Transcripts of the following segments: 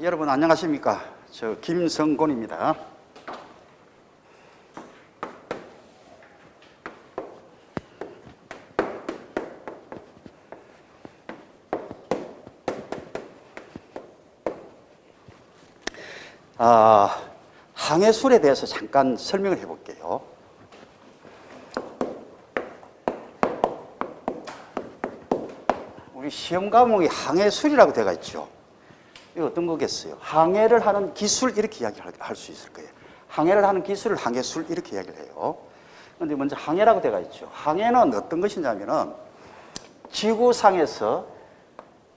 여러분 안녕하십니까? 저 김성곤입니다. 항해술에 대해서 잠깐 설명을 해볼게요. 우리 시험 과목이 항해술이라고 되어 있죠. 이거 어떤 거겠어요? 항해를 하는 기술 이렇게 이야기할 수 있을 거예요. 항해를 하는 기술을 항해술 이렇게 이야기를 해요. 그런데 먼저 항해라고 되어 있죠. 항해는 어떤 것이냐면은 지구상에서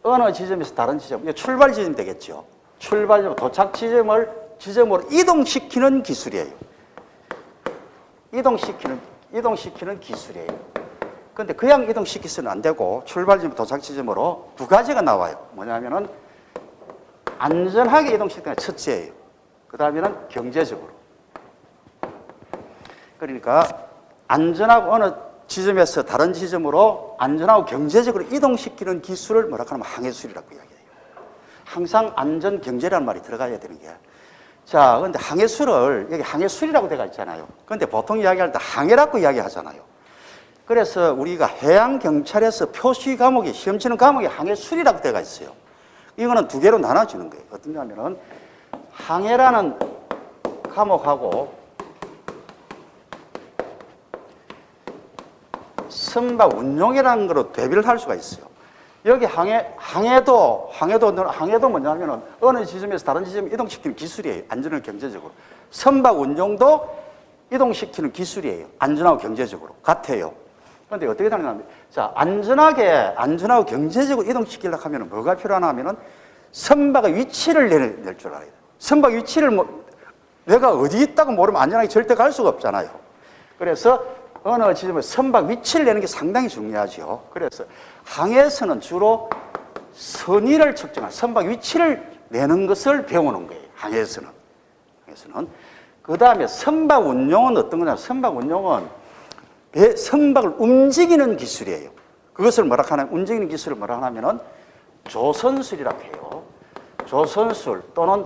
어느 지점에서 다른 지점, 출발 지점이 되겠죠. 출발 지점, 도착 지점으로 이동시키는 기술이에요. 이동시키는 기술이에요. 그런데 그냥 이동시키서는 안 되고 출발 지점, 도착 지점으로 두 가지가 나와요. 뭐냐면은 안전하게 이동시키는 게 첫째예요. 그 다음에는 경제적으로. 그러니까 안전하고 어느 지점에서 다른 지점으로 안전하고 경제적으로 이동시키는 기술을 뭐라고 하면 항해술이라고 이야기해요. 항상 안전 경제라는 말이 들어가야 되는 게. 자, 그런데 항해술을 여기 항해술이라고 되어 있잖아요. 그런데 보통 이야기할 때 항해라고 이야기하잖아요. 그래서 우리가 해양경찰에서 표시 과목이 시험 치는 과목이 항해술이라고 되어 있어요. 이거는 두 개로 나눠지는 거예요. 어떤 거냐면은 항해라는 과목하고 선박 운용이라는 거로 대비를 할 수가 있어요. 여기 항해도 뭐냐면은 어느 지점에서 다른 지점에 이동시키는 기술이에요. 안전하고 경제적으로. 선박 운용도 이동시키는 기술이에요. 안전하고 경제적으로. 같아요. 그런데 어떻게 다르냐면, 자, 안전하고 경제적으로 이동시키려고 하면 뭐가 필요하냐면은 선박의 위치를 낼 줄 알아야 돼요. 선박 위치를 내가 어디 있다고 모르면 안전하게 절대 갈 수가 없잖아요. 그래서 어느 지점에 선박 위치를 내는 게 상당히 중요하죠. 그래서 항해에서는 주로 선의를 측정한 선박 위치를 내는 것을 배우는 거예요. 항해에서는. 그 다음에 선박 운용은 어떤 거냐? 선박 운용은 선박을 움직이는 기술이에요. 그것을 뭐라 하나? 움직이는 기술을 뭐라 하냐면은 조선술이라고 해요. 조선술 또는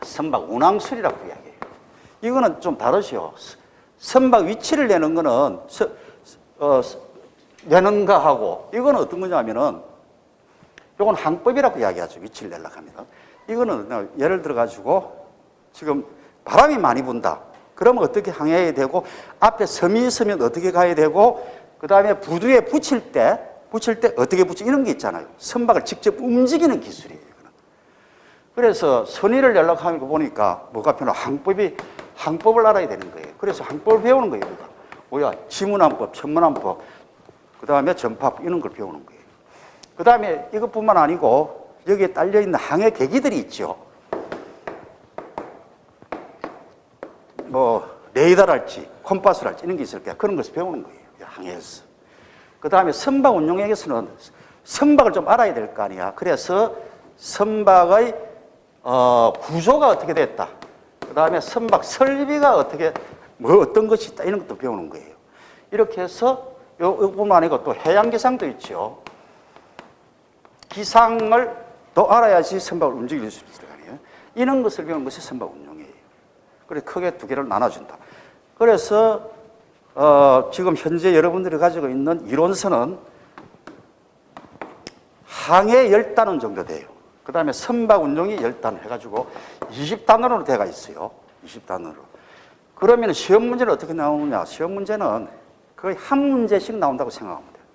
선박 운항술이라고 이야기해요. 이거는 좀 다르죠. 선박 위치를 내는 거는 내는 거하고 이거는 어떤 거냐면은 이건 항법이라고 이야기하죠. 위치를 내려고 하면. 이거는 예를 들어 가지고 지금 바람이 많이 분다. 그러면 어떻게 항해해야 되고 앞에 섬이 있으면 어떻게 가야 되고 그다음에 부두에 붙일 때 어떻게 붙이 이런 게 있잖아요. 선박을 직접 움직이는 기술이에요. 이거는. 그래서 선의를 연락하는 거 보니까 뭐가 필요해? 항법을 알아야 되는 거예요. 그래서 항법을 배우는 거예요. 우리가. 뭐야? 지문항법, 천문항법, 그 다음에 전파법 이런 걸 배우는 거예요. 그 다음에 이것뿐만 아니고 여기에 딸려있는 항해 계기들이 있죠. 뭐 레이더랄지 콤파스랄지 이런 게 있을 거야. 그런 것을 배우는 거예요. 항해에서. 그 다음에 선박 운용에서는 선박을 좀 알아야 될 거 아니야. 그래서 선박의 구조가 어떻게 됐다. 그 다음에 선박 설비가 어떤 것이 있다. 이런 것도 배우는 거예요. 이렇게 해서 이것뿐만 아니고 또 해양기상도 있죠. 기상을 더 알아야지 선박을 움직일 수 있을 거 아니에요. 이런 것을 배우는 것이 선박 운용이에요. 그래서 크게 두 개를 나눠준다. 그래서 지금 현재 여러분들이 가지고 있는 이론서는 항해 10단원 정도 돼요. 그 다음에 선박 운용이 10단원 해가지고 20단원으로 되어 있어요. 20단원으로. 그러면 시험 문제는 어떻게 나오느냐? 시험 문제는 거의 한 문제씩 나온다고 생각하면 돼요.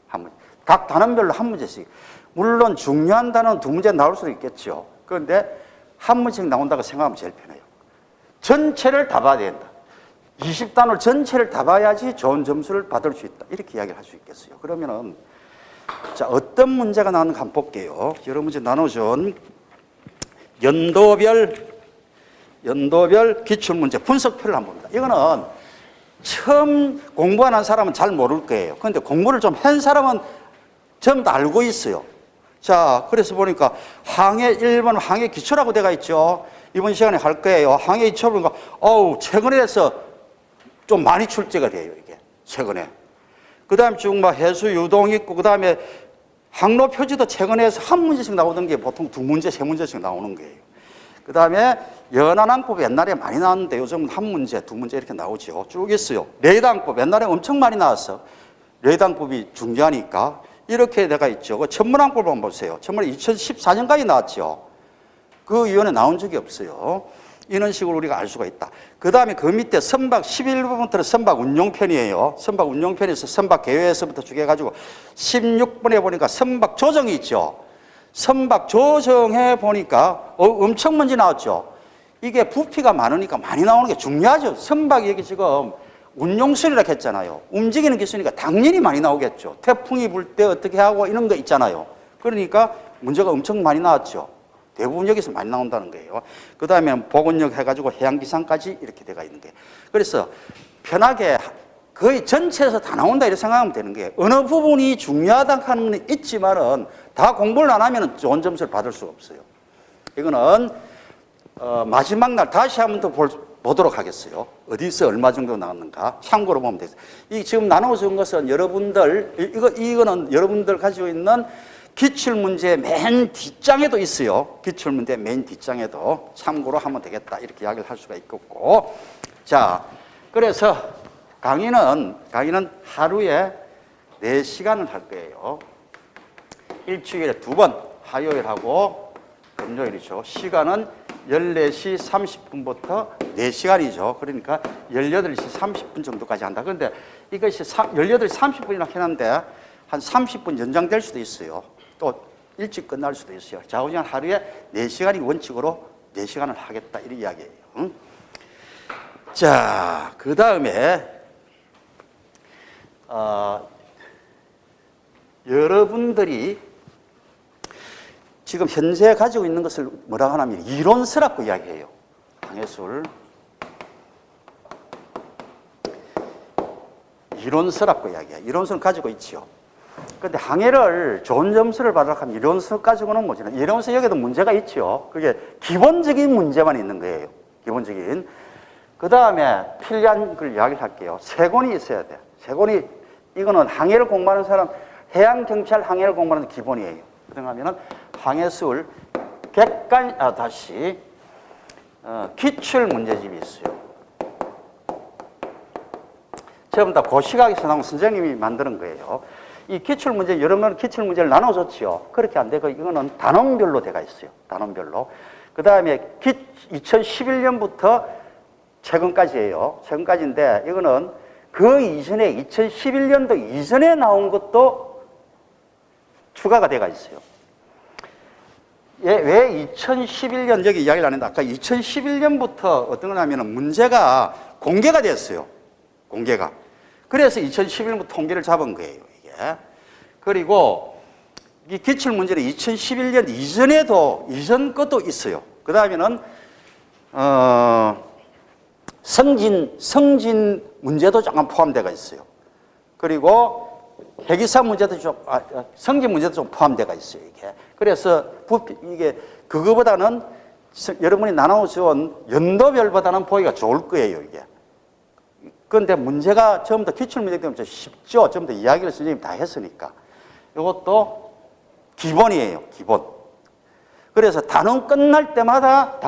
한 문제. 각 단원별로 한 문제씩. 물론 중요한 단어는 두 문제 나올 수도 있겠죠. 그런데 한 문제씩 나온다고 생각하면 제일 편해요. 전체를 다 봐야 된다. 20단원 전체를 다 봐야지 좋은 점수를 받을 수 있다. 이렇게 이야기를 할 수 있겠어요. 그러면은, 자, 어떤 문제가 나오는가 한번 볼게요. 여러 문제 나눠준 연도별 기출문제 분석표를 한번 봅니다. 이거는 처음 공부 안 한 사람은 잘 모를 거예요. 그런데 공부를 좀 한 사람은 전부 다 알고 있어요. 자, 그래서 보니까 항해 1번 항해 기초라고 되어 있죠. 이번 시간에 할 거예요. 항해 기초 보니까 최근에 해서 좀 많이 출제가 돼요, 이게. 최근에. 그 다음에 쭉 막 해수 유동 있고, 그 다음에 항로 표지도 최근에서 한 문제씩 나오던 게 보통 두 문제, 세 문제씩 나오는 거예요. 그 다음에 연안항법 옛날에 많이 나왔는데 요즘은 한 문제, 두 문제 이렇게 나오죠. 쭉 있어요. 레이더항법 옛날에 엄청 많이 나왔어. 레이더항법이 중요하니까 이렇게 내가 있죠. 그 천문항법 한번 보세요. 천문이 2014년까지 나왔죠. 그 이후에 나온 적이 없어요. 이런 식으로 우리가 알 수가 있다. 그 다음에 그 밑에 선박 11번부터는 선박 운용편이에요. 선박 운용편에서 선박 개요에서부터 쭉 해가지고 16번에 보니까 선박 조정이 있죠. 선박 조정해 보니까 엄청 먼지 나왔죠. 이게 부피가 많으니까 많이 나오는 게 중요하죠. 선박이 여기 지금 운용술이라고 했잖아요. 움직이는 기술이니까 당연히 많이 나오겠죠. 태풍이 불 때 어떻게 하고 이런 거 있잖아요. 그러니까 문제가 엄청 많이 나왔죠. 대부분 여기서 많이 나온다는 거예요. 그 다음에 보건력 해가지고 해양기상까지 이렇게 돼가 있는 거예요. 그래서 편하게 거의 전체에서 다 나온다 이렇게 생각하면 되는 거예요. 어느 부분이 중요하다 하는 건 있지만은 다 공부를 안 하면 좋은 점수를 받을 수가 없어요. 이거는 마지막 날 다시 한번 더 보도록 하겠어요. 어디서 얼마 정도 나왔는가 참고로 보면 되겠어요. 이 지금 나눠준 것은 여러분들 이거는 여러분들 가지고 있는 기출문제 맨 뒷장에도 있어요. 기출문제 맨 뒷장에도 참고로 하면 되겠다 이렇게 이야기를 할 수가 있겠고, 자 그래서 강의는 하루에 4시간을 할 거예요. 일주일에 2번, 화요일하고 금요일이죠. 시간은 14시 30분부터 4시간이죠. 그러니까 18시 30분 정도까지 한다. 그런데 이것이 18시 30분이나 해놨는데 한 30분 연장될 수도 있어요. 또 일찍 끝날 수도 있어요. 좌우지간 하루에 4시간이 원칙으로 4시간을 하겠다 이런 이야기예요. 응? 자, 그 다음에 여러분들이 지금 현재 가지고 있는 것을 뭐라고 하냐면 이론서라고 이야기해요. 항해술 이론서라고 이야기해요. 이론서는 가지고 있죠. 그런데 항해를 좋은 점수를 받으려고 하면 이론서 가지고는 뭐지? 이론서 여기도 문제가 있죠. 그게 기본적인 문제만 있는 거예요. 기본적인. 그 다음에 필요한 걸 이야기를 할게요. 세 권이 있어야 돼. 세 권이, 이거는 항해를 공부하는 사람, 해양경찰 항해를 공부하는 기본이에요. 그러면은 항해술, 기출 문제집이 있어요. 처음 다 고시각에서 나온 선생님이 만드는 거예요. 이 기출 문제, 여러 번 기출 문제를 나눠줬지요. 그렇게 안 되고 이거는 단원별로 돼가 있어요. 단원별로. 그 다음에 2011년부터 최근까지예요. 최근까지인데 이거는 그 이전에 2011년도 이전에 나온 것도 추가가 돼가 있어요. 왜 2011년 여기 이야기를 안 했는데 아까 2011년부터 어떤 거냐면 문제가 공개가 됐어요. 공개가. 그래서 2011년부터 통계를 잡은 거예요. 이게. 그리고 이 기출 문제는 2011년 이전 것도 있어요. 그 다음에는 성진 문제도 잠깐 포함되어 있어요. 그리고 해기사 문제도 성진 문제도 좀 포함되어 있어요. 이게. 그래서 이게 그거보다는 여러분이 나눠준 연도별보다는 보기가 좋을 거예요. 이게. 그런데 문제가 처음부터 기출 문제 때문에 좀 쉽죠. 처음부터 이야기를 선생님이 다 했으니까. 이것도 기본이에요. 기본. 그래서 단원 끝날 때마다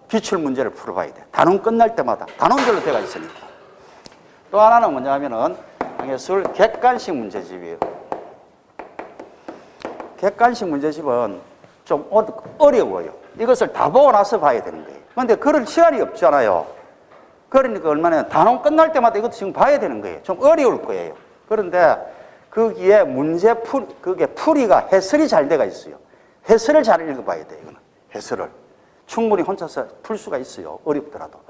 기출 문제를 풀어봐야 돼. 단원 끝날 때마다. 단원별로 돼가 있으니까. 또 하나는 뭐냐면은 항해술 객관식 문제집이에요. 객관식 문제집은 좀 어려워요. 이것을 다 보고 나서 봐야 되는 거예요. 그런데 그럴 시간이 없잖아요. 그러니까 얼마나 단원 끝날 때마다 이것도 지금 봐야 되는 거예요. 좀 어려울 거예요. 그런데 거기에 그게 풀이가 해설이 잘 돼가 있어요. 해설을 잘 읽어봐야 돼요. 이거는 해설을. 충분히 혼자서 풀 수가 있어요. 어렵더라도.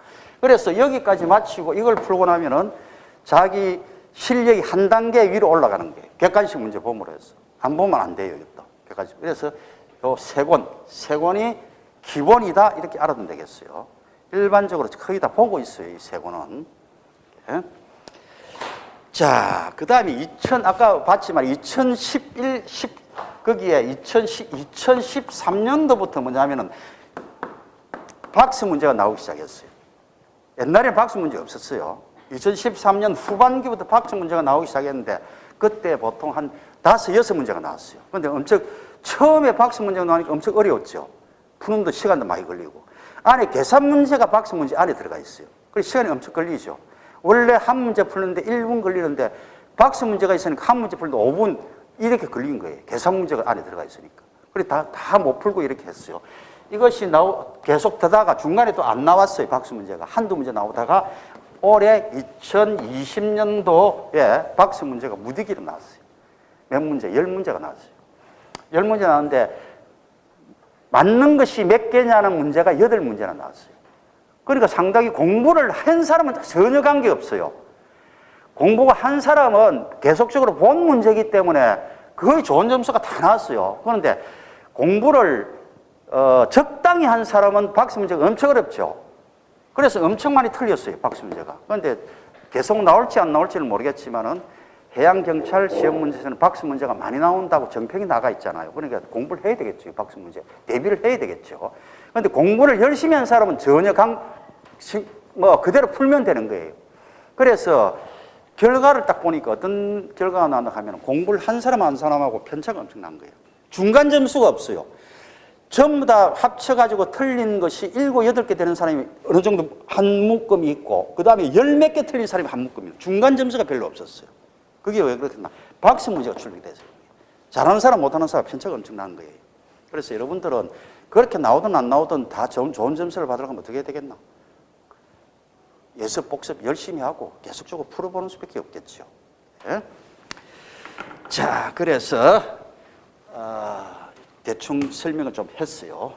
그래서 여기까지 마치고 이걸 풀고 나면은 자기 실력이 한 단계 위로 올라가는 거예요. 객관식 문제 봄으로 해서. 안 보면 안 돼요, 이것도. 객관식. 그래서 요 세 권이 기본이다. 이렇게 알아두면 되겠어요. 일반적으로 거의 다 보고 있어요, 이 세 권은. 네. 자, 그 다음에 아까 봤지만 2013년도부터 뭐냐면은 박스 문제가 나오기 시작했어요. 옛날에는 박스 문제 없었어요. 2013년 후반기부터 박스 문제가 나오기 시작했는데 그때 보통 한 5, 6문제가 나왔어요. 그런데 엄청 처음에 박스 문제가 나오니까 엄청 어려웠죠. 푸는데 시간도 많이 걸리고. 안에 계산 문제가 박스 문제 안에 들어가 있어요. 그래서 시간이 엄청 걸리죠. 원래 한 문제 풀는데 1분 걸리는데 박스 문제가 있으니까 한 문제 풀는데 5분 이렇게 걸린 거예요. 계산 문제가 안에 들어가 있으니까. 그래서 다 못 풀고 이렇게 했어요. 이것이 계속 되다가 중간에 또 안 나왔어요. 박스 문제가. 한두 문제 나오다가 올해 2020년도에 박스 문제가 무더기로 나왔어요. 몇 문제? 10문제가 나왔어요. 10문제 나왔는데 맞는 것이 몇 개냐는 문제가 8문제나 나왔어요. 그러니까 상당히 공부를 한 사람은 전혀 관계없어요. 공부가 한 사람은 계속적으로 본 문제이기 때문에 거의 좋은 점수가 다 나왔어요. 그런데 공부를 적당히 한 사람은 박스 문제가 엄청 어렵죠. 그래서 엄청 많이 틀렸어요, 박스 문제가. 그런데 계속 나올지 안 나올지는 모르겠지만은 해양경찰 시험 문제에서는 박스 문제가 많이 나온다고 정평이 나가 있잖아요. 그러니까 공부를 해야 되겠죠, 박스 문제. 대비를 해야 되겠죠. 그런데 공부를 열심히 한 사람은 전혀 그대로 풀면 되는 거예요. 그래서 결과를 딱 보니까 어떤 결과가 나왔나 하면 공부를 한 사람 한 사람하고 편차가 엄청난 거예요. 중간 점수가 없어요. 전부 다 합쳐가지고 틀린 것이 7, 8개 되는 사람이 어느 정도 한 묶음이 있고, 그 다음에 10몇 개 틀린 사람이 한 묶음이에요. 중간 점수가 별로 없었어요. 그게 왜 그렇겠나? 박스 문제가 출력이 돼서. 잘하는 사람, 못하는 사람 편차가 엄청난 거예요. 그래서 여러분들은 그렇게 나오든 안 나오든 다 좋은 점수를 받으려면 어떻게 해야 되겠나? 예습, 복습 열심히 하고 계속적으로 풀어보는 수밖에 없겠죠. 예? 자, 그래서 대충 설명을 좀 했어요.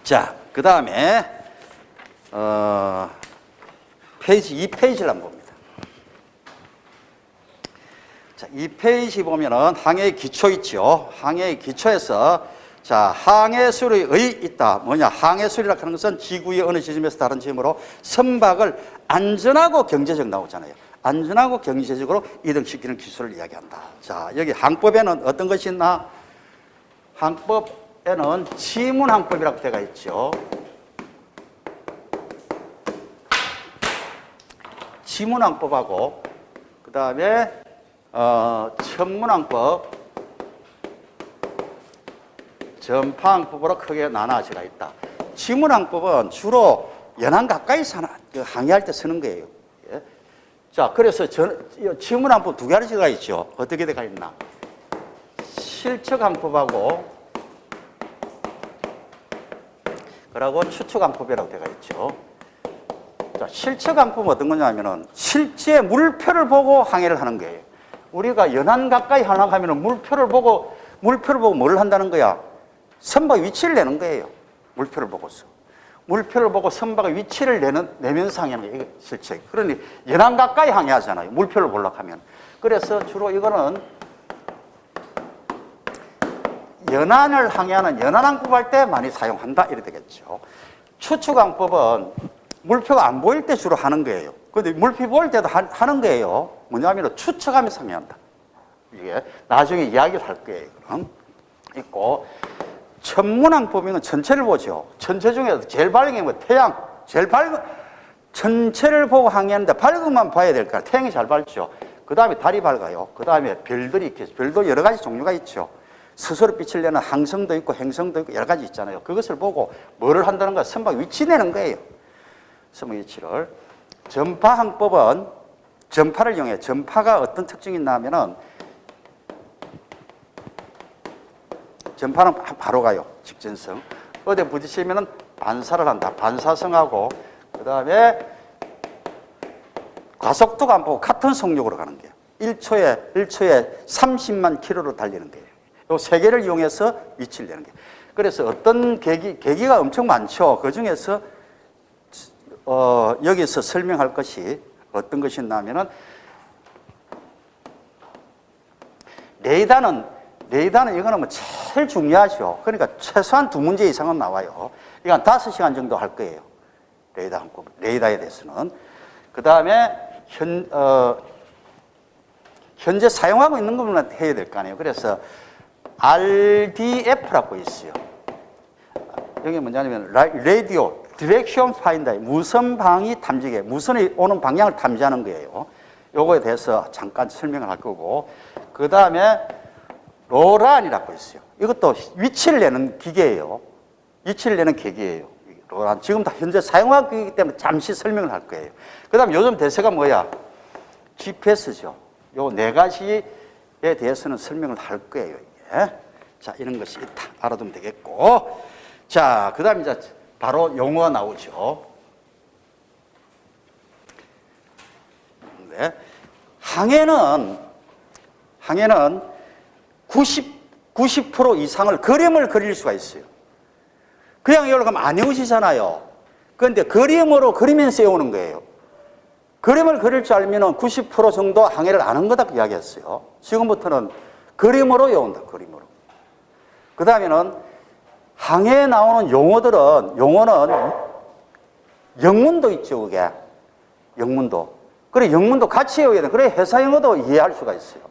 자, 그 다음에 페이지 2페이지를 한번 봅니다. 자, 2페이지 보면은 항해의 기초 있죠. 항해의 기초에서 자, 항해술의 있다. 뭐냐? 항해술이라고 하는 것은 지구의 어느 지점에서 다른 지점으로 선박을 안전하고 경제적 나오잖아요. 안전하고 경제적으로 이동시키는 기술을 이야기한다. 자, 여기 항법에는 어떤 것이 있나? 항법에는 지문항법이라고 되어 있죠. 지문항법하고 그 다음에 천문항법, 전파항법으로 크게 나눠져 있다. 지문항법은 주로 연안 가까이서 항해할 때 쓰는 거예요. 예? 자, 그래서 지문항법 두 가지가 있죠. 어떻게 되어 있나? 실측항법하고 그리고 추측항법이라고 되어 있죠. 자, 실측항법은 어떤 거냐면은 실제 물표를 보고 항해를 하는 거예요. 우리가 연안 가까이 하려고 하면은 물표를 보고 뭐를 한다는 거야? 선박 위치를 내는 거예요. 물표를 보고서. 물표를 보고 선박의 위치를 내면서 항해하는 거예요. 이게 실측. 그러니 연안 가까이 항해하잖아요. 물표를 보려고 하면. 그래서 주로 이거는 연안을 항해하는 연안항법 할 때 많이 사용한다. 이래 되겠죠. 추측항법은 물표가 안 보일 때 주로 하는 거예요. 근데 물표 보일 때도 하는 거예요. 뭐냐면 추측하면서 항해한다. 이게 나중에 이야기를 할 거예요. 있고, 천문항법은 전체를 보죠. 전체 중에서 제일 밝은 게 뭐 태양, 제일 밝은, 전체를 보고 항해하는데 밝은 것만 봐야 될까요? 태양이 잘 밝죠. 그 다음에 달이 밝아요. 그 다음에 별들이 있겠죠. 별도 여러 가지 종류가 있죠. 스스로 빛을 내는 항성도 있고 행성도 있고 여러 가지 있잖아요. 그것을 보고 뭐를 한다는 거야? 선박 위치 내는 거예요. 선박 위치를. 전파항법은 전파를 이용해. 전파가 어떤 특징이 있나 하면은 전파는 바로 가요. 직전성. 어디 부딪히면은 반사를 한다. 반사성하고 그 다음에 가속도가 안 보고 같은 속력으로 가는 거예요. 1초에 30만 킬로로 달리는 거예요. 이 세 개를 이용해서 위치를 내는 거예요. 그래서 어떤 계기가 엄청 많죠. 그 중에서 여기서 설명할 것이 어떤 것이 있냐면은 레이더는 이거는 뭐 제일 중요하죠. 그러니까 최소한 2문제 이상은 나와요. 그러니까 5시간 정도 할 거예요. 레이더에 대해서는. 그 다음에 현재 사용하고 있는 것만 해야 될 거 아니에요. 그래서 RDF라고 있어요. 여기 뭐냐면 라디오 디렉션 파인더, 무선방위 탐지기, 무선이 오는 방향을 탐지하는 거예요. 요거에 대해서 잠깐 설명을 할 거고, 그 다음에 로란이라고 있어요. 이것도 위치를 내는 기계예요. 위치를 내는 기계예요. 로란. 지금 다 현재 사용하고 있기 때문에 잠시 설명을 할 거예요. 그 다음 요즘 대세가 뭐야? GPS죠. 요 네 가지에 대해서는 설명을 할 거예요, 이게. 자, 이런 것이 있다. 알아두면 되겠고. 자, 그 다음 이제 바로 용어가 나오죠. 네. 항해는 90% 이상을 그림을 그릴 수가 있어요. 그냥 여기로 가면 안 외우시잖아요. 그런데 그림으로 그리면서 외우는 거예요. 그림을 그릴 줄 알면 90% 정도 항해를 아는 거다 이야기했어요. 지금부터는 그림으로 외운다, 그림으로. 그 다음에는 항해에 나오는 용어는 영문도 있죠, 그게. 영문도. 그래, 영문도 같이 외워야 돼. 그래, 회사 영어도 이해할 수가 있어요.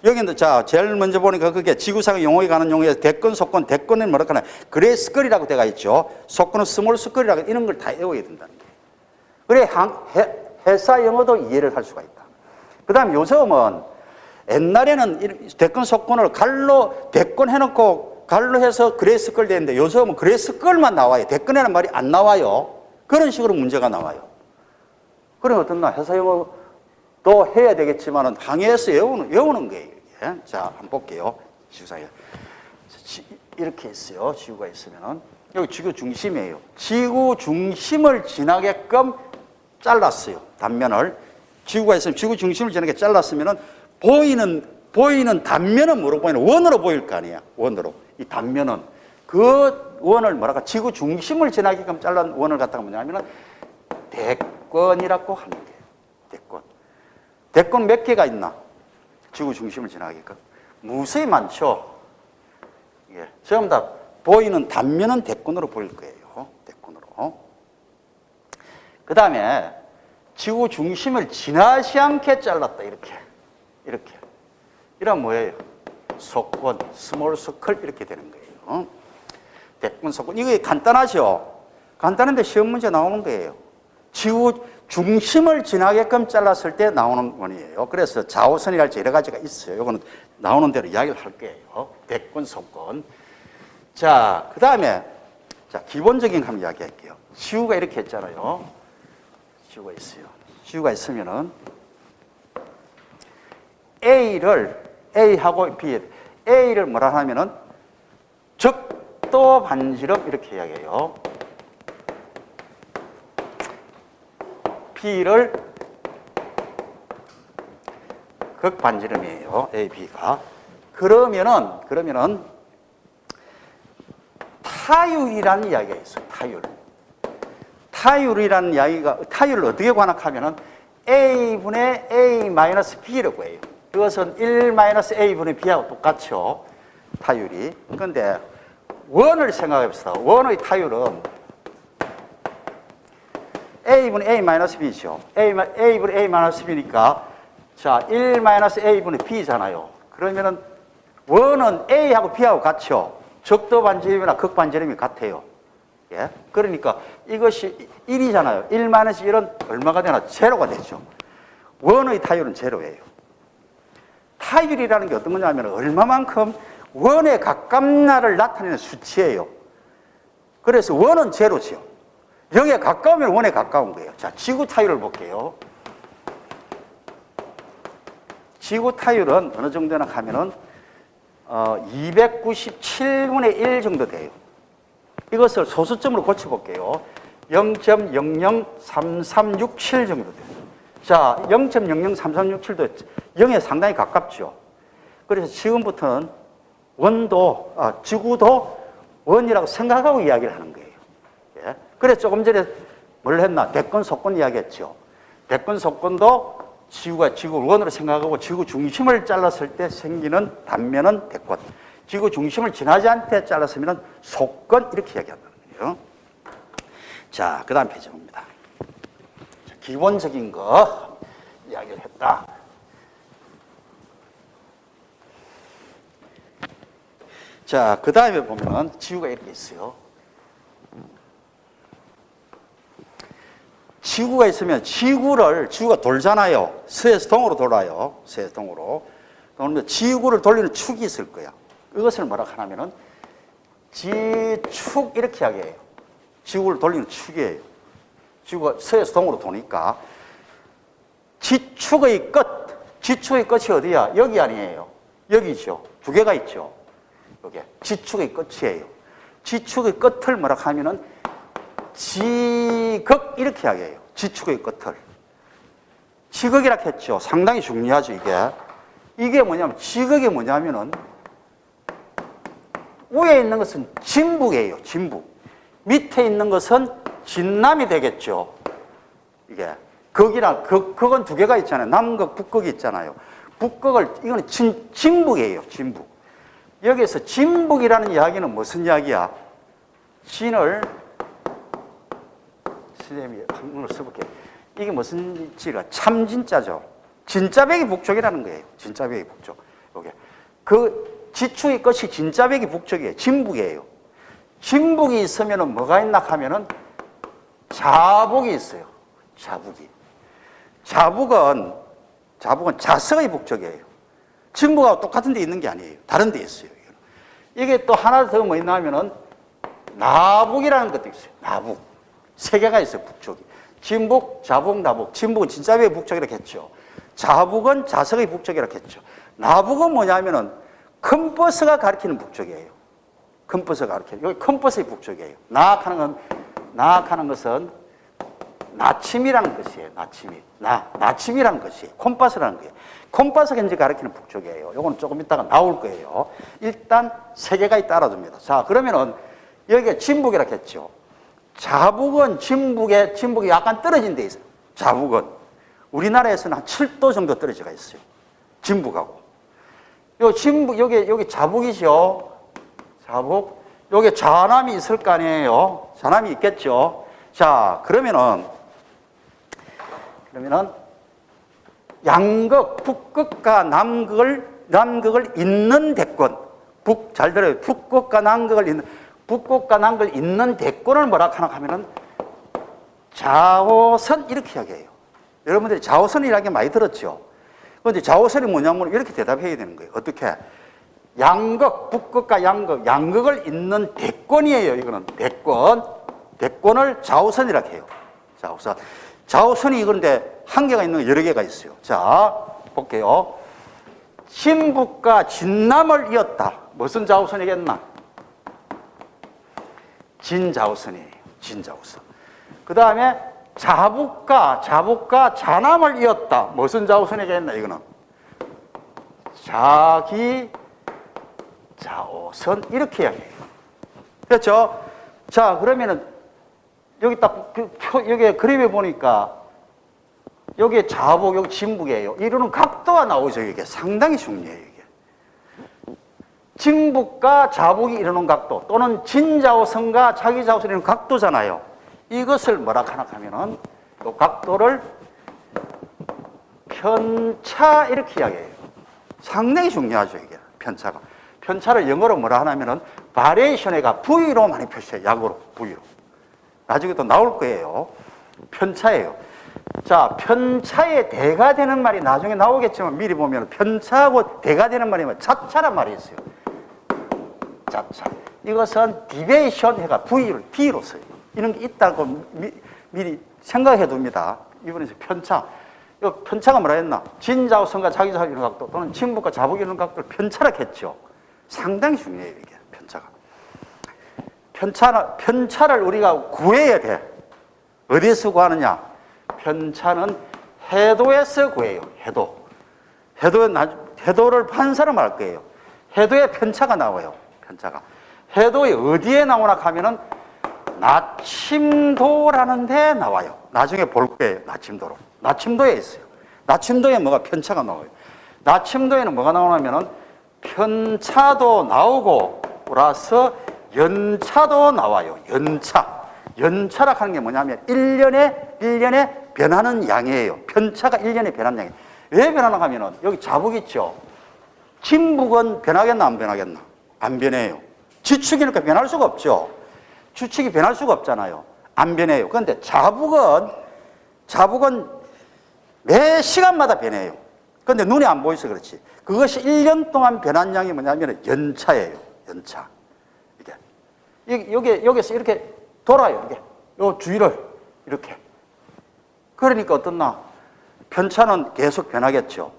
여기는 자, 제일 먼저 보니까 그게 지구상의 용어에 관한 용어에서 대권, 속권, 대권은 뭐라고 하나, 그레이 스컬이라고 되어 있죠. 속권은 스몰 스컬이라고, 이런 걸 다 외워야 된다는 거예요. 그래, 회사 영어도 이해를 할 수가 있다. 그 다음 요즘은 옛날에는 대권, 속권을 대권 해놓고 갈로 해서 그레이 스컬 되는데 요즘은 그레이 스컬만 나와요. 대권이라는 말이 안 나와요. 그런 식으로 문제가 나와요. 그럼 어떻나 회사 영어도 해야 되겠지만은 항해에서 외우는 거예요. 이게. 자, 한번 볼게요. 지구상에 이렇게 있어요. 지구가 있으면은 여기 지구 중심이에요. 지구 중심을 지나게끔 잘랐어요. 단면을. 지구가 있으면 지구 중심을 지나게 잘랐으면은 보이는 단면은 뭐로 보이는? 원으로 보일 거 아니야. 원으로. 이 단면은 그 원을 지구 중심을 지나게끔 잘란 원을 갖다가 뭐냐면은 대권이라고 하는 거예요. 대권. 대권 몇 개가 있나? 지구 중심을 지나게끔. 무수히 많죠. 예. 전부 다 보이는 단면은 대권으로 보일 거예요. 대권으로. 그 다음에 지구 중심을 지나지 않게 잘랐다. 이렇게. 이런 뭐예요? 속권, 스몰 서클 이렇게 되는 거예요. 대권, 속권. 이게 간단하죠? 간단한데 시험 문제 나오는 거예요. 지구 중심을 지나게끔 잘랐을 때 나오는 원이에요. 그래서 좌우선이랄지 여러 가지가 있어요. 이거는 나오는 대로 이야기를 할 거예요. 대권, 속권. 자, 그 다음에 자, 기본적인 거 한번 이야기할게요. 지구가 이렇게 했잖아요. 지구가 있어요. 지구가 있으면은 A하고 B, A를 뭐라 하면은 적도 반지름 이렇게 이야기해요. B를 극반지름이에요. A, B가. 그러면은 타율이라는 이야기가 있어요. 타율이라는 이야기가, 타율을 어떻게 관할하면은 A분의 A-B라고 해요. 이것은 1-A분의 B하고 똑같죠. 타율이. 그런데 원을 생각해 봅시다. 원의 타율은 A분의 A-B죠. A분의 A-B니까 자, 1-A분의 B잖아요. 그러면은 원은 A하고 B하고 같죠. 적도 반지름이나 극반지름이 같아요. 예? 그러니까 이것이 1이잖아요. 1-1은 얼마가 되나? 제로가 되죠. 원의 타율은 제로예요. 타율이라는 게 어떤 거냐면 얼마만큼 원에 가깝나를 나타내는 수치예요. 그래서 원은 제로죠. 0에 가까우면 원에 가까운 거예요. 자, 지구 타율을 볼게요. 지구 타율은 어느 정도나 하면은 297분의 1 정도 돼요. 이것을 소수점으로 고쳐볼게요. 0.003367 정도 돼요. 자, 0.003367도 0에 상당히 가깝죠. 그래서 지금부터는 지구도 원이라고 생각하고 이야기를 하는 거예요. 예? 그래서 조금 전에 뭘 했나? 대권, 속권 이야기했죠. 대권, 속권도 지구를 원으로 생각하고 지구 중심을 잘랐을 때 생기는 단면은 대권. 지구 중심을 지나지 않게 잘랐으면 속권 이렇게 이야기한다는 거예요. 자, 그 다음 페이지 봅니다. 기본적인 거 이야기를 했다. 자, 그 다음에 보면 지구가 이렇게 있어요. 지구가 있으면 지구가 돌잖아요. 서에서 동으로 돌아요. 서에서 동으로. 그러면 지구를 돌리는 축이 있을 거야. 이것을 뭐라 하냐면은 지축 이렇게 하게 해요. 지구를 돌리는 축이에요. 지구가 서에서 동으로 도니까 지축의 끝이 어디야? 여기 아니에요. 여기죠. 두 개가 있죠. 여기 지축의 끝이에요. 지축의 끝을 뭐라 하면은 지극 이렇게 하게 해요. 지축의 끝을. 지극이라 했죠. 상당히 중요하죠, 이게. 이게 뭐냐면, 지극이 뭐냐면은, 위에 있는 것은 진북이에요, 진북. 밑에 있는 것은 진남이 되겠죠. 이게. 그건 두 개가 있잖아요. 남극, 북극이 있잖아요. 이거는 진북이에요, 진북. 여기서 진북이라는 이야기는 무슨 이야기야? 진을, 선생님이 한문을 써볼게요. 이게 무슨 지가 참진자죠. 진짜배기 북쪽이라는 거예요. 진짜배기 북쪽. 요게. 그 지축의 끝이 진짜배기 북쪽이에요. 진북이에요. 진북이 있으면은 뭐가 있나 하면은 자북이 있어요. 자북이. 자북은 자석의 북쪽이에요. 진북하고 똑같은 데 있는 게 아니에요. 다른 데 있어요. 이게 또 하나 더 뭐 있나 하면은 나북이라는 것도 있어요. 나북. 세 개가 있어요, 북쪽이. 진북, 자북, 나북. 진북은 진짜배기 북쪽이라고 했죠. 자북은 자석의 북쪽이라고 했죠. 나북은 뭐냐면은 큰 버스가 가리키는 북쪽이에요. 큰 버스가 가리키는, 여기 큰 버스의 북쪽이에요. 나악하는 것은 나침이라는 것이에요. 나침이라는 것이에요. 콤파스라는 거예요. 콤파스가 현재 가리키는 북쪽이에요. 요거는 조금 이따가 나올 거예요. 일단 세 개가 있다 알아둡니다. 자, 그러면은 여기가 진북이라고 했죠. 자북은 진북이 약간 떨어진 데 있어요. 자북은. 우리나라에서는 한 7도 정도 떨어져가 있어요. 진북하고. 여기 자북이죠. 자북. 여기 자남이 있을 거 아니에요. 자남이 있겠죠. 자, 그러면은 양극, 북극과 남극을 잇는 대권. 잘 들어요. 북극과 남극을 잇는 대권을 뭐라 하면은 자오선 이렇게 이야기해요. 여러분들이 자오선이라는 게 많이 들었죠? 그런데 자오선이 뭐냐면 이렇게 대답해야 되는 거예요. 어떻게? 양극, 북극과 양극을 잇는 대권이에요. 이거는 대권을 자오선이라고 해요. 자오선이 그런데 한계가 있는 게 여러 개가 있어요. 자, 볼게요. 진북과 진남을 이었다. 무슨 자오선이겠나? 진자오선이에요. 진자오선. 그 다음에 자북과 자남을 이었다. 무슨 자오선이겠나? 이거는 자기자오선 이렇게 이야기해요. 그렇죠? 자, 그러면은 여기 딱 여기 그림에 보니까 여기 자북, 여기 진북이에요. 이러는 각도가 나오죠. 이게 상당히 중요해요. 이게 진북과 자북이 이루는 각도 또는 진자오선과 자기자오선이 이루는 각도잖아요. 이것을 뭐라 하면은 이 각도를 편차 이렇게 이야기해요. 상당히 중요하죠. 이게 편차가. 편차를 영어로 뭐라 하냐면은 바리에이션에가 V로 많이 표시해요. 약으로 V로. 나중에 또 나올 거예요. 편차예요. 자, 편차에 대가 되는 말이 나중에 나오겠지만 미리 보면 편차하고 대가 되는 말이 차차란 말이 있어요. 차차. 이것은 디베이션 해가 V를 D로 써요. 이런 게 있다고 미리 생각해 둡니다. 이번에 편차. 이 편차가 뭐라 했나? 진자오선과 자기자오선 이런 각도 또는 진북과 자북 이런 각도를 편차라고 했죠. 상당히 중요해요, 이게 편차가. 편차를 우리가 구해야 돼. 어디에서 구하느냐? 편차는 해도에서 구해요. 해도를 판사로 말 거예요. 해도에 편차가 나와요. 편차가. 해도에 어디에 나오나 하면은 나침도라는 데 나와요. 나중에 볼 거예요. 나침도에 있어요. 나침도에 뭐가 편차가 나와요. 나침도에는 뭐가 나오냐면은 편차도 나오고 플러스 연차도 나와요. 연차라고 하는 게 뭐냐면 1년에 변하는 양이에요. 편차가 1년에 변하는 양이에요. 왜 변하나 하면은 여기 자북 있죠. 진북은 변하겠나 안 변하겠나? 안 변해요. 지축이니까 변할 수가 없죠. 주축이 변할 수가 없잖아요. 안 변해요. 그런데 자북은 자북은 매 시간마다 변해요. 그런데 눈에 안 보여서 그렇지. 그것이 1년 동안 변한 양이 뭐냐면 연차예요. 연차. 여기서 이렇게 돌아요. 이게 요 주위를 이렇게. 그러니까 어떻나? 편차는 계속 변하겠죠.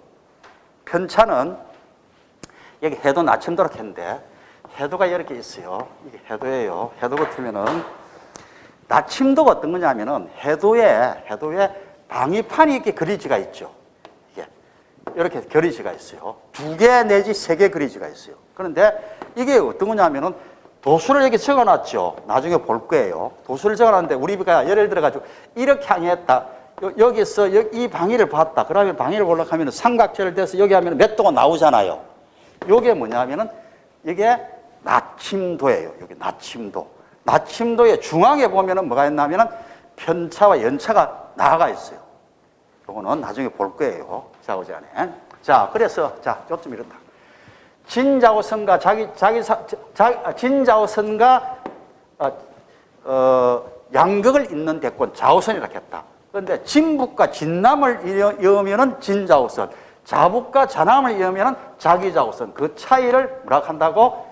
편차는 여기 해도 나침도록 했는데 해도가 이렇게 있어요. 이게 해도예요. 해도 같으면은 나침도가 어떤 거냐면은 해도에 방위판이 이렇게 그리지가 있죠. 이렇게 그리지가 있어요. 2개 내지 3개 그리지가 있어요. 그런데 이게 어떤 거냐면은 도수를 이렇게 적어놨죠. 나중에 볼 거예요. 도수를 적어놨는데 우리가 예를 들어가지고 이렇게 향했다. 여기서 이 방위를 봤다. 그러면 방위를 보려고 하면 삼각체를 대서 여기 하면 몇 도가 나오잖아요. 이게 뭐냐면은 이게 나침도예요. 여기 나침도. 나침도의 중앙에 보면은 뭐가 있냐면은 편차와 연차가 나가 있어요. 요거는 나중에 볼 거예요. 자, 오지 않에. 자, 그래서, 자, 요점 이렇다. 진자오선과 진자오선과, 양극을 잇는 대권, 자오선이라고 했다. 그런데 진북과 진남을 이으면은 진자오선, 자북과 자남을 이으면은 자기자오선. 그 차이를 뭐라 한다고?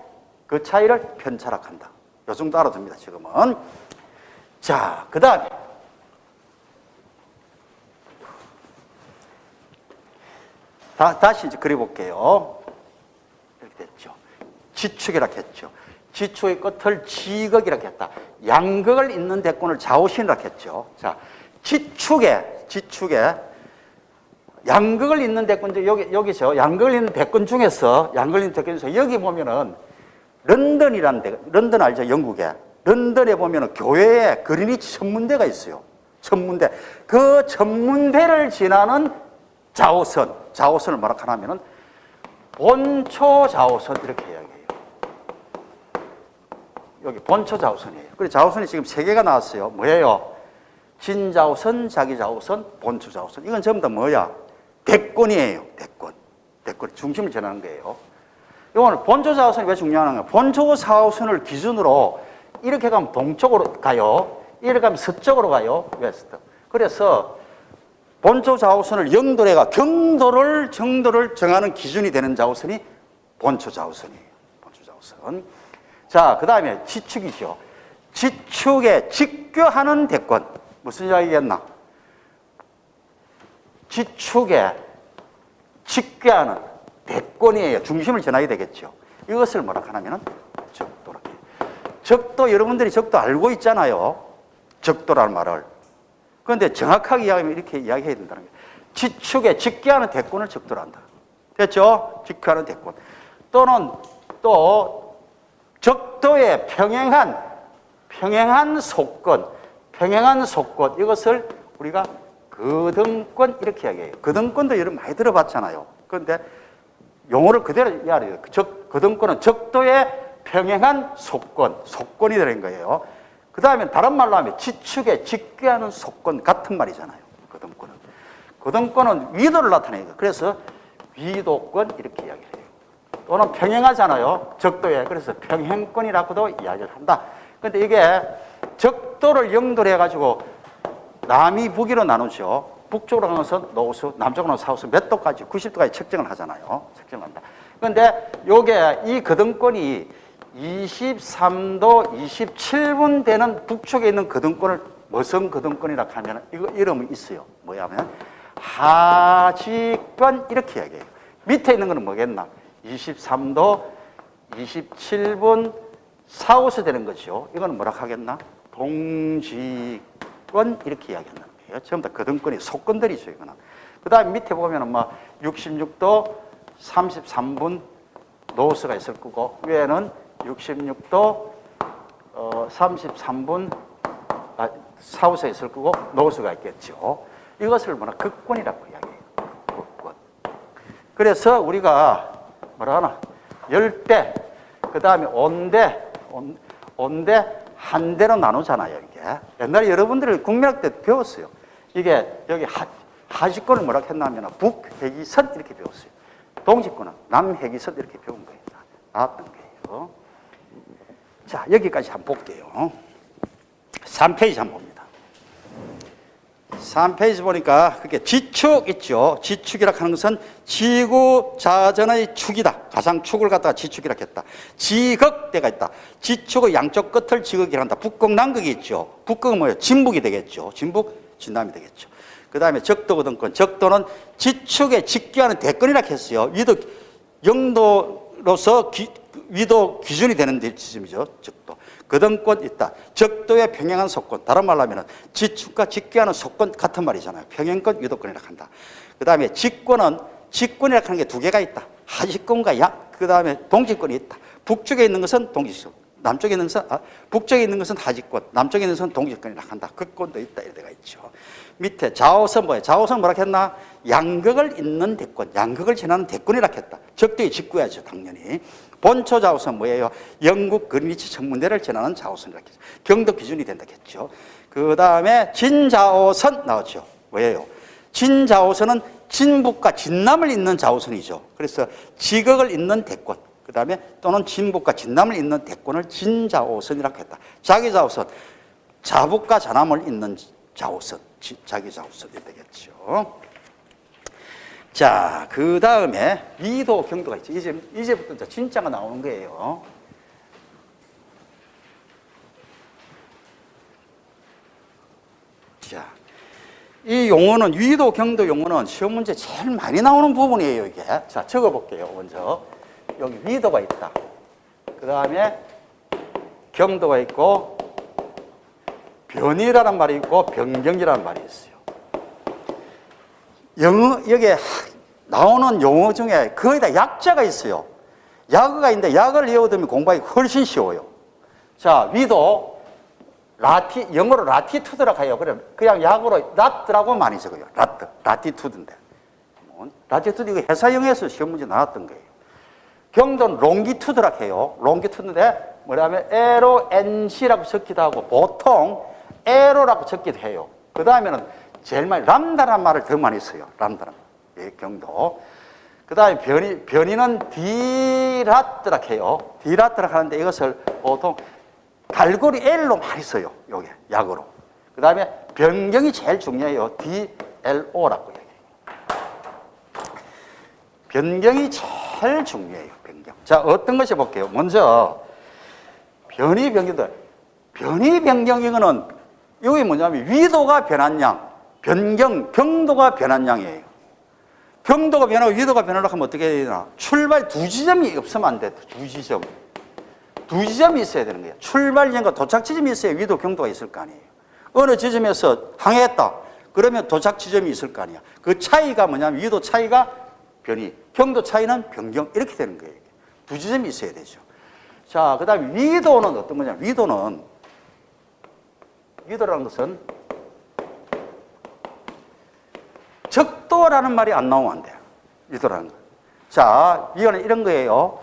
그 차이를 편차라고 한다. 요 정도 알아둡니다, 지금은. 자, 그 다음에. 다시 이제 그려볼게요. 이렇게 됐죠. 지축이라고 했죠. 지축의 끝을 지극이라고 했다. 양극을 잇는 대권을 자오신이라고 했죠. 자, 지축에 양극을 잇는 대권, 여기서 양극을 잇는 대권 중에서, 여기 보면은 런던이라는 데, 런던 알죠? 영국에. 런던에 보면은 교회에 그리니치 천문대가 있어요. 천문대. 그 천문대를 지나는 자오선을 뭐라 하냐면은 본초 자오선 이렇게 이야기해요. 여기 본초 자오선이에요. 그리고 자오선이 지금 3개가 나왔어요. 뭐예요? 진자오선, 자기자오선, 본초 자오선. 이건 전부 다 뭐야? 대권이에요. 대권. 중심을 전하는 거예요. 이거는 본초 자오선이 왜 중요한가? 본초 자오선을 기준으로 이렇게 가면 동쪽으로 가요. 이렇게 가면 서쪽으로 가요. 웨스트. 그래서 본초 자오선을 영도래가 정도를 정하는 기준이 되는 자오선이 본초 자오선이에요. 본초 자오선. 자, 그 다음에 지축이죠. 지축에 직교하는 대권. 무슨 이야기겠나? 지축에 직교하는 대권이에요. 중심을 전하게 되겠죠. 이것을 뭐라 하냐면은 적도라고 해요. 적도, 여러분들이 적도 알고 있잖아요. 적도라는 말을. 그런데 정확하게 이야기하면 이렇게 이야기해야 된다는 거예요. 지축에 직교하는 대권을 적도로 한다. 됐죠? 직교하는 대권. 또는 또 적도에 평행한 속권, 이것을 우리가 거등권 이렇게 이야기해요. 거등권도 여러분 많이 들어봤잖아요. 그런데 용어를 그대로 이야기해요. 거등권은 적도에 평행한 속권이 되는 거예요. 그 다음에 다른 말로 하면 지축에 직교하는 속권 같은 말이잖아요. 거등권은 위도를 나타내요. 그래서 위도권 이렇게 이야기를 해요. 또는 평행하잖아요. 적도에. 그래서 평행권이라고도 이야기를 한다. 그런데 이게 적도를 영도로 해가지고 남이 북이로 나누죠. 북쪽으로 가면서 노수, 남쪽으로 가면 사우스 몇 도까지, 90도까지 측정을 하잖아요. 측정을 한다. 그런데 요게 이 거등권이 23도 27분 되는 북쪽에 있는 거등권을 무슨 거등권이라고 하면 이거 이름이 있어요. 뭐냐면 하지권 이렇게 이야기해요. 밑에 있는 거는 뭐겠나? 23도 27분 사우스 되는 거죠. 이거는 뭐라 하겠나? 동지권 이렇게 이야기한다는 거예요. 전부 다 거등권이 속권들이죠. 이거는. 그 다음에 밑에 보면은 뭐 66도 33분 노스가 있을 거고 위에는 66도 33분 사우스에 있을 거고 노스가 있겠죠. 이것을 뭐나 극권이라고 이야기해요. 극권. 그래서 우리가 뭐라 하나 열대, 그 다음에 온대 한대로 나누잖아요. 이게 옛날에 여러분들이 국민학 때 배웠어요. 이게 여기 하지권을 뭐라고 했냐면 북해기선 이렇게 배웠어요. 동지권은 남해기선 이렇게 배운 거예요. 나왔던 거예요. 자, 여기까지 한번 볼게요. 3페이지 한번 봅니다. 3페이지 보니까 그게 지축 있죠. 지축이라 하는 것은 지구 자전의 축이다. 가상축을 갖다가 지축이라 했다. 지극대가 있다. 지축의 양쪽 끝을 지극이라 한다. 북극, 남극이 있죠. 북극은 뭐예요? 진북이 되겠죠. 진북, 진남이 되겠죠. 그 다음에 적도, 거등권. 적도는 지축에 직교하는 대권이라 했어요. 위도 영도로서 위도 기준이 되는 지점이죠. 적도. 거등권 있다. 적도의 평행한 속권. 다른 말로 하면 지축과 직교하는 속권 같은 말이잖아요. 평행권, 위도권이라 한다. 그 다음에 직권은 직권이라 하는 게 두 개가 있다. 하직권과 그 다음에 동직권이 있다. 북쪽에 있는 것은 동직권, 남쪽에 있는 것은 북쪽에 있는 것은 하직권, 남쪽에 있는 것은 동직권이라 한다. 극권도 있다. 이런 데가 있죠. 밑에 좌우선 뭐예요? 좌우선 뭐라 했나? 양극을 잇는 대권, 양극을 지나는 대권이라 했다. 적도에 직구야죠, 당연히. 본초 좌우선 뭐예요? 영국 그리니치 천문대를 지나는 좌우선이라고 했죠. 경도 기준이 된다 했죠. 그 다음에 진좌우선 나왔죠. 뭐예요? 진좌우선은 진북과 진남을 잇는 좌우선이죠. 그래서 지극을 잇는 대권, 그 다음에 또는 진북과 진남을 잇는 대권을 진좌우선이라고 했다. 자기좌우선, 자북과 자남을 잇는 좌우선, 자기좌우선이 되겠죠. 자, 그 다음에 위도, 경도가 있죠. 이제부터 이제 진짜가 나오는 거예요. 자, 이 용어는, 위도, 경도 용어는 시험 문제 제일 많이 나오는 부분이에요, 이게. 자, 적어볼게요, 먼저. 여기 위도가 있다. 그 다음에 경도가 있고, 변이라는 말이 있고, 변경이라는 말이 있어요. 여기에 나오는 용어 중에 거의 다 약자가 있어요. 약어가 있는데 약어를 외워두면 공부하기 훨씬 쉬워요. 자, 위도, 영어로 라티투드라고 해요. 그냥 약어로 라트라고 많이 적어요. 라티투드인데. 라티투드 이거 회사형에서 시험 문제 나왔던 거예요. 경도는 롱기투드라고 해요. 롱기투드인데 뭐냐면 LONC라고 적기도 하고 보통 에로라고 적기도 해요. 그 다음에는 제일 많이 람다란 말을 더 많이 써요. 람다란 말. 예, 경도. 그 다음에 변이는 디라트라고 해요. 디라트라고 하는데 이것을 보통 갈고리 L로 많이 써요. 요게 약으로. 그 다음에 변경이 제일 중요해요. DLO라고 얘기해요. 변경이 제일 중요해요. 변경. 자, 어떤 것이 볼게요. 먼저 변이 변경도. 변이 변경 이거는 이게 뭐냐면 위도가 변한 양, 경도가 변한 양이에요. 경도가 변하고 위도가 변하려고 하면 어떻게 해야 되나? 출발 두 지점이 없으면 안 돼. 두 지점. 두 지점이 있어야 되는 거예요. 출발 지점과 도착 지점이 있어야 위도, 경도가 있을 거 아니에요. 어느 지점에서 항해했다. 그러면 도착 지점이 있을 거 아니야. 그 차이가 뭐냐면 위도 차이가 변이, 경도 차이는 변경 이렇게 되는 거예요. 두 지점이 있어야 되죠. 자, 그 다음에 위도는 어떤 거냐? 위도라는 것은 적도라는 말이 안 나오면 안 돼요. 위도라는 거. 자, 이거는 이런 거예요.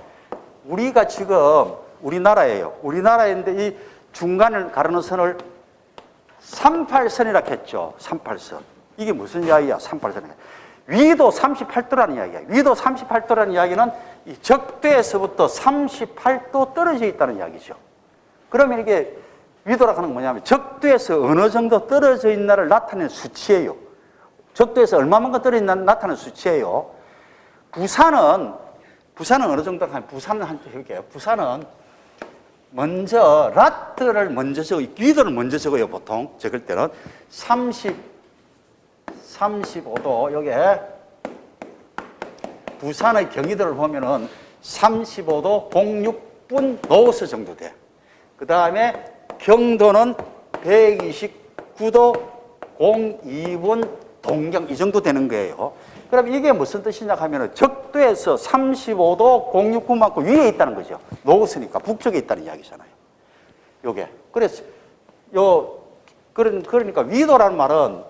우리가 지금 우리나라예요. 우리나라인데 이 중간을 가르는 선을 38선이라고 했죠. 38선. 이게 무슨 이야기야? 38선이. 위도 38도라는 이야기야. 위도 38도라는 이야기는 이 적도에서부터 38도 떨어져 있다는 이야기죠. 그러면 이게 위도라고 하는 건 뭐냐면 적도에서 어느 정도 떨어져 있나를 나타내는 수치예요. 적도에서 얼마만큼 떨어져 있나 나타내는 수치예요. 부산은 어느 정도 하면 부산은 한번 해볼게요. 부산은 먼저 라트를 먼저 적어요. 위도를 먼저 적어요. 보통 적을 때는 35도 여기에 부산의 경의도를 보면은 35도 06분 노스 정도 돼. 그 다음에 경도는 129도 02분 동경 이 정도 되는 거예요. 그럼 이게 무슨 뜻이냐 하면은 적도에서 35도 06분만큼 위에 있다는 거죠. 노스니까 북쪽에 있다는 이야기잖아요. 요게. 그래서 그러니까 위도라는 말은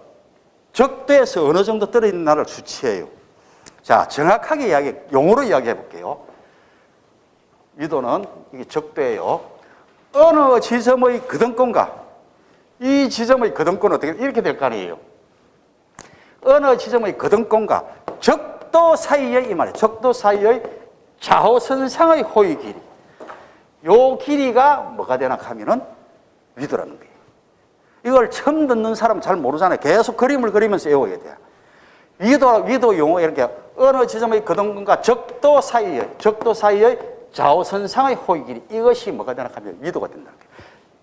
적도에서 어느 정도 떨어져 있는 나라를 수치해요. 자, 정확하게 용어로 이야기해 볼게요. 위도는 이게 적도예요. 어느 지점의 거등권과 이 지점의 거등권은 어떻게 이렇게 될 거 아니에요. 어느 지점의 거등권과 적도 사이의 이 말이에요. 적도 사이의 좌우선상의 호위 길이. 요 길이가 뭐가 되나 하면은 위도라는 거예요. 이걸 처음 듣는 사람은 잘 모르잖아요. 계속 그림을 그리면서 외워야 돼요. 위도 용어 이렇게 어느 지점의 거동근과 적도 사이의 좌우선상의 호의 길이 이것이 뭐가 되나 하면 위도가 된다는 거예요.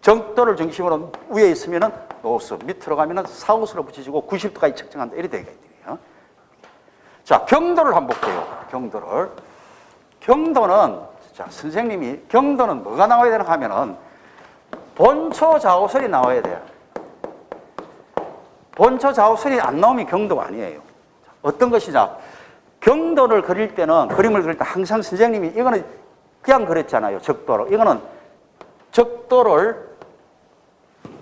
적도를 중심으로 위에 있으면은 노스, 밑으로 가면은 사우스로 붙여지고 90도까지 측정한다. 이렇게 되어 있거든요. 자, 경도를 한번 볼게요. 경도는 자, 선생님이 경도는 뭐가 나와야 되나 하면은 본초 좌우선이 나와야 돼요. 본초 좌우선이 안 나오면 경도가 아니에요. 어떤 것이냐? 경도를 그릴 때는 그림을 그릴 때 항상 선생님이 이거는 그냥 그렸잖아요. 적도로. 이거는 적도를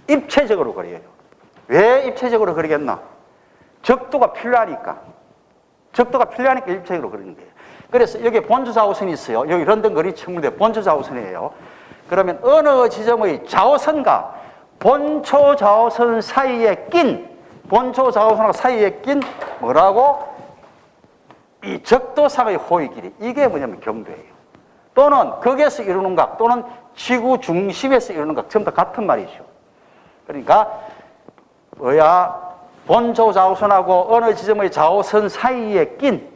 입체적으로 그려요. 왜 입체적으로 그리겠나? 적도가 필요하니까. 적도가 필요하니까 입체적으로 그리는 거예요. 그래서 여기 본초 좌우선이 있어요. 여기 런던 거리 천문대 본초 좌우선이에요. 그러면 어느 지점의 좌우선과 본초 좌우선 사이에 낀 본초 좌우선하고 사이에 낀 뭐라고? 이 적도상의 호의 길이. 이게 뭐냐면 경도예요. 또는 극에서 이루는 각 또는 지구 중심에서 이루는 각 전부 다 같은 말이죠. 그러니까 본초 좌우선하고 어느 지점의 좌우선 사이에 낀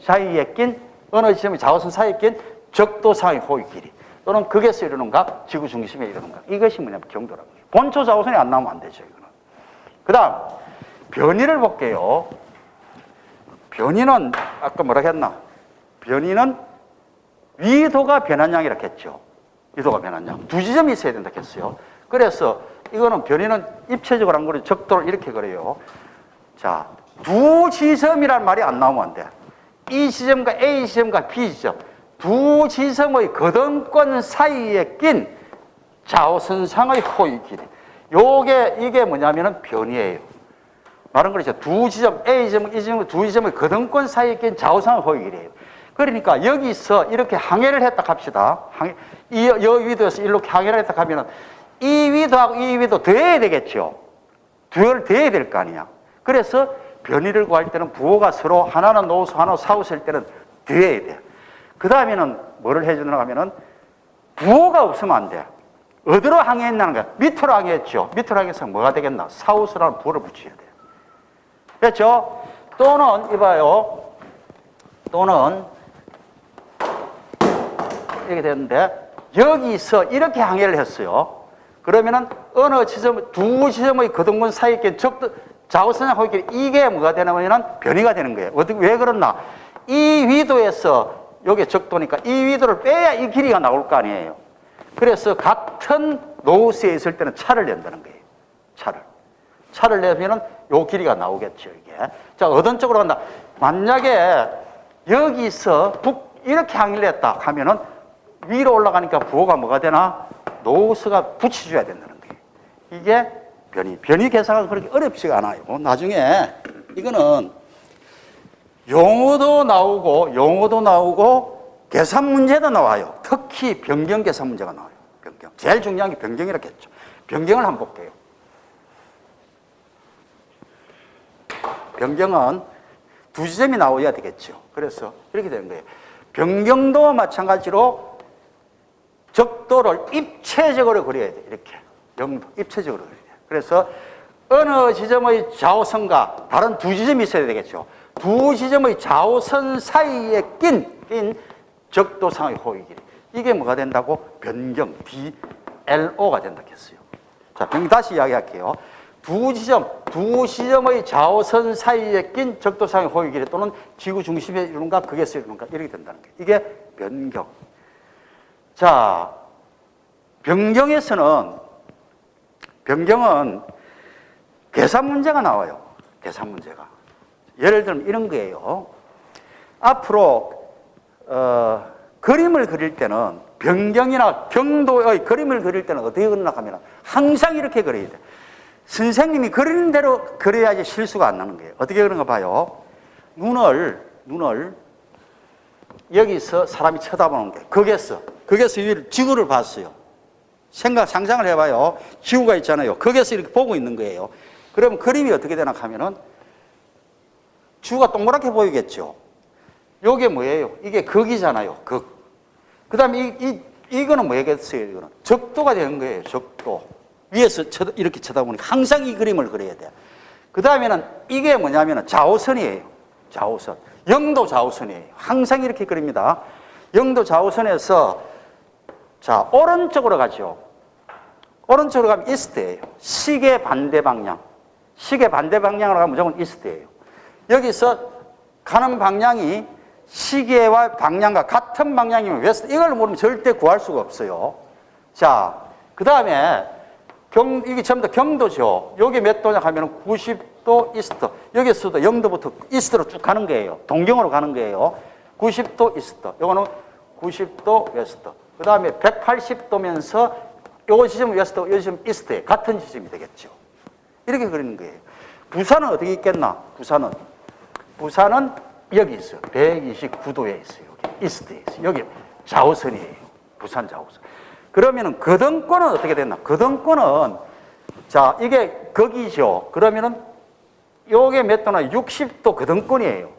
어느 지점의 좌우선 사이에 낀 적도상의 호의 길이 또는 극에서 이루는 각 지구 중심에 이루는 각 이것이 뭐냐면 경도라고 해요. 본초 좌우선이 안 나오면 안 되죠. 이거는. 그 다음 변위를 볼게요. 변위는 아까 뭐라 했나? 변위는 위도가 변한 양이라고 했죠. 위도가 변한 양. 두 지점이 있어야 된다고 했어요. 그래서 이거는 변위는 입체적으로 한 거를 적도를 이렇게 그려요. 자, 두 지점이란 말이 안 나오면 안 돼. 이 지점과 A 지점과 B 지점. 두 지점의 거등권 사이에 낀 좌우선상의 호의 길이. 이게 뭐냐면은 변위예요. 말은 그렇죠. 두 지점, A 지점, 이 지점, 두 지점의 거등권 사이에 낀 좌우상의 호의 길이에요. 그러니까 여기서 이렇게 항해를 했다 합시다. 이 위도에서 이렇게 항해를 했다 하면은 이 위도하고 이 위도 더해야 되겠죠. 두 더해야 될 거 아니야. 그래서 변위를 구할 때는 부호가 서로 하나는 노스, 하나는 사우스일 때는 더해야 돼. 그 다음에는 뭐를 해주느냐 하면은 부호가 없으면 안 돼. 어디로 항해했냐는 거야. 밑으로 항해했죠. 밑으로 항해해서 뭐가 되겠나? 사우스라는 부호를 붙여야 돼. 그렇죠? 또는 이봐요. 또는 이렇게 되는데 여기서 이렇게 항해를 했어요. 그러면은 어느 지점, 두 지점의 거등분 사이에 낀 좌우선상 호의 길이 이게 뭐가 되냐면은 변위가 되는 거예요. 왜 그렇나? 이 위도에서 여기 적도니까 이 위도를 빼야 이 길이가 나올 거 아니에요. 그래서 같은 노스에 있을 때는 차를 낸다는 거예요. 차를 내면은 요 길이가 나오겠죠, 이게. 자, 어떤 쪽으로 간다? 만약에 여기서 이렇게 항해를 했다 하면은 위로 올라가니까 부호가 뭐가 되나? 노스가 붙여줘야 된다는 거예요. 이게 변위 계산은 그렇게 어렵지가 않아요. 나중에 이거는 용어도 나오고 계산 문제도 나와요. 특히 변경 계산 문제가 나와요. 변경. 제일 중요한 게 변경이라고 했죠. 변경을 한번 볼게요. 변경은 두 지점이 나와야 되겠죠. 그래서 이렇게 되는 거예요. 변경도 마찬가지로 적도를 입체적으로 그려야 돼. 이렇게. 입체적으로 그려야 돼. 그래서 어느 지점의 좌우선과 다른 두 지점이 있어야 되겠죠. 두 지점의 좌우선 사이에 낀 적도상의 호의 길이. 이게 뭐가 된다고? 변경, DLO가 된다고 했어요. 자, 다시 이야기할게요. 두 지점의 좌우선 사이에 낀 적도상의 호의 길이 또는 지구 중심에 이루는가, 극에서 이루는가, 이렇게 된다는 거예요. 이게 변경. 자, 변경은 계산 문제가 나와요. 계산 문제가. 예를 들면 이런 거예요. 앞으로 그림을 그릴 때는 변경이나 경도의 그림을 그릴 때는 어떻게 그리나 하면 항상 이렇게 그려야 돼. 선생님이 그리는 대로 그려야지 실수가 안 나는 거예요. 어떻게 그런가 봐요. 눈을 여기서 사람이 쳐다보는 게 거기에서 위를 지구를 봤어요. 상상을 해봐요. 지구가 있잖아요. 거기에서 이렇게 보고 있는 거예요. 그러면 그림이 어떻게 되나 하면은 지구가 동그랗게 보이겠죠. 요게 뭐예요? 이게 극이잖아요. 극. 그 다음에 이거는 뭐겠어요? 이거는 적도가 되는 거예요. 적도. 위에서 이렇게 쳐다보니까 항상 이 그림을 그려야 돼. 그 다음에는 이게 뭐냐면 좌우선이에요. 좌우선. 영도 좌우선이에요. 항상 이렇게 그립니다. 영도 좌우선에서 자, 오른쪽으로 가죠. 오른쪽으로 가면 이스트예요. 시계 반대 방향. 시계 반대 방향으로 가면 무조건 이스트예요. 여기서 가는 방향이 시계와 방향과 같은 방향이면 웨스트. 이걸 모르면 절대 구할 수가 없어요. 자, 그 다음에 이게 전부 다 경도죠. 여기 몇 도냐 하면 90도 이스트. 여기서도 영도부터 이스트로 쭉 가는 거예요. 동경으로 가는 거예요. 90도 이스트. 요거는 90도 웨스트. 그 다음에 180도면서 요거 지점 웨스트, 요 지점 이스트에 같은 지점이 되겠죠. 이렇게 그리는 거예요. 부산은 어떻게 있겠나? 부산은 여기 있어요. 129도에 있어요. 여기 이스트에 있어요. 여기 좌우선이에요. 부산 좌우선. 그러면은 거등권은 어떻게 됐나? 거등권은 자, 이게 거기죠. 그러면은 요게 몇 도나 60도 거등권이에요.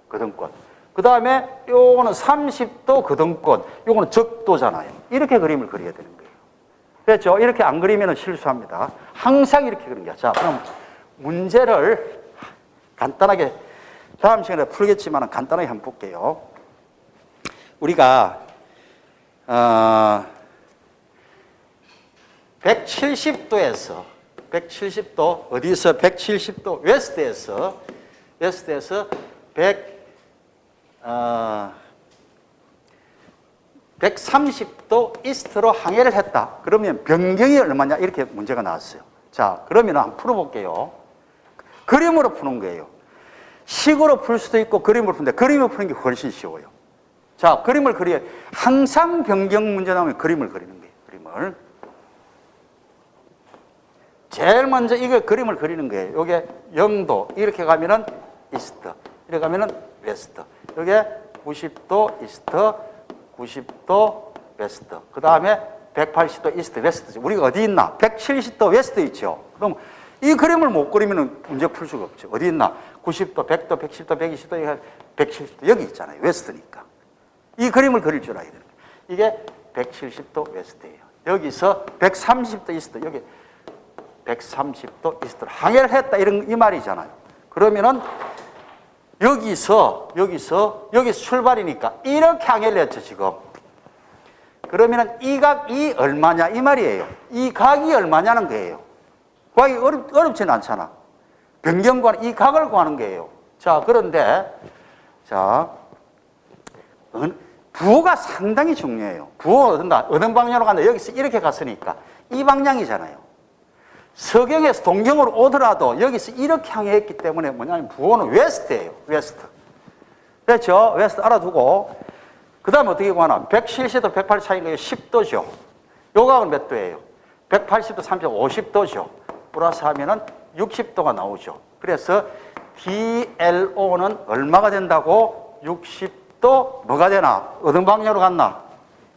거등권. 그 다음에 요거는 30도 거등권. 요거는 적도잖아요. 이렇게 그림을 그려야 되는 거예요. 그렇죠? 이렇게 안 그리면 실수합니다. 항상 이렇게 그리는 거야. 자, 그럼 문제를 간단하게 다음 시간에 풀겠지만 간단하게 한번 볼게요. 우리가 170도에서 170도 어디서 170도 웨스트에서 130도 이스트로 항해를 했다. 그러면 변경이 얼마냐? 이렇게 문제가 나왔어요. 자, 그러면 한번 풀어볼게요. 그림으로 푸는 거예요. 식으로 풀 수도 있고 그림으로 푸는데 그림으로 푸는 게 훨씬 쉬워요. 자, 그림을 그려야 항상 변경 문제 나오면 그림을 그리는 거예요. 그림을. 제일 먼저 이거 그림을 그리는 거예요. 요게 영도 이렇게 가면은 이스트, 이렇게 가면은 웨스트. 요게 90도 이스트, 90도 웨스트. 그 다음에 180도 이스트, 웨스트. 우리가 어디 있나? 170도 웨스트 있죠. 그럼 이 그림을 못 그리면 문제 풀 수가 없죠. 어디 있나? 90도, 100도, 110도, 120도, 170도 여기 있잖아요. 웨스트니까. 이 그림을 그릴 줄 알아야 돼요. 이게 170도 웨스트예요. 여기서 130도 이스트, 여기 130도 이스트로 항해를 했다. 이 말이잖아요. 그러면은 여기서 출발이니까 이렇게 항해를 했죠, 지금. 그러면은 이 각이 얼마냐 이 말이에요. 이 각이 얼마냐는 거예요. 구하기 어렵지는 않잖아. 변경과는 이 각을 구하는 거예요. 자, 그런데 자, 부호가 상당히 중요해요. 부호가 어떤 방향으로 간다. 여기서 이렇게 갔으니까 이 방향이잖아요. 서경에서 동경으로 오더라도 여기서 이렇게 향했기 때문에 뭐냐면 부호는 웨스트예요. 웨스트. 그렇죠? 웨스트 알아두고 그 다음에 어떻게 구하나? 170도 180 차이가 10도죠. 요 각은 몇 도예요? 180도 30도 50도죠. 플러스 하면은 60도가 나오죠. 그래서 DLO는 얼마가 된다고? 60도 뭐가 되나? 어떤 방향으로 갔나?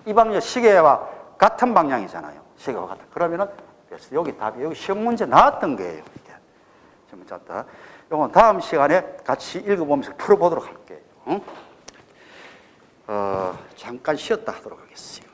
이 방향 시계와 같은 방향이잖아요. 시계와 같은. 그러면은 여기 답이 여기 시험 문제 나왔던 거예요. 이게 시험 문제 나왔다. 이건 다음 시간에 같이 읽어보면서 풀어보도록 할게요. 응? 잠깐 쉬었다 하도록 하겠습니다.